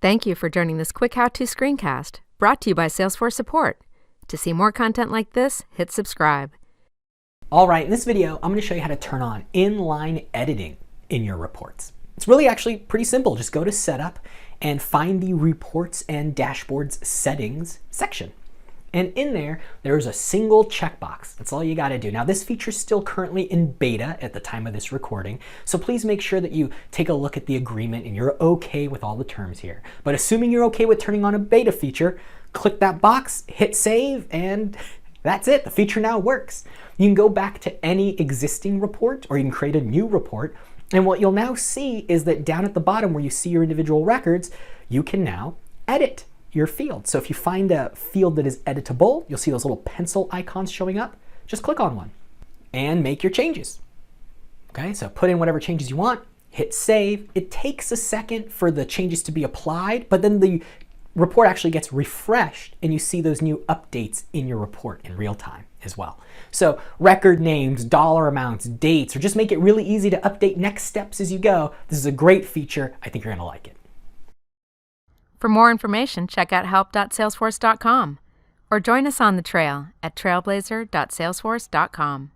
Thank you for joining this quick how-to screencast brought to you by Salesforce Support. To see more content like this, hit subscribe. All right, in this video, I'm going to show you how to turn on inline editing in your reports. It's really actually pretty simple. Just go to Setup and find the Reports and Dashboards Settings section. And in there, there's a single checkbox. That's all you got to do. Now, this feature is still currently in beta at the time of this recording, so please make sure that you take a look at the agreement and you're okay with all the terms here. But assuming you're okay with turning on a beta feature, click that box, hit save, and that's it. The feature now works. You can go back to any existing report or you can create a new report. And what you'll now see is that down at the bottom where you see your individual records, you can now edit your field. So if you find a field that is editable, you'll see those little pencil icons showing up. Just click on one and make your changes. Okay, so put in whatever changes you want, hit save. It takes a second for the changes to be applied, but then the report actually gets refreshed and you see those new updates in your report in real time as well. So record names, dollar amounts, dates, or just make it really easy to update next steps as you go. This is a great feature. I think you're gonna like it. For more information, check out help.salesforce.com or join us on the trail at trailblazer.salesforce.com.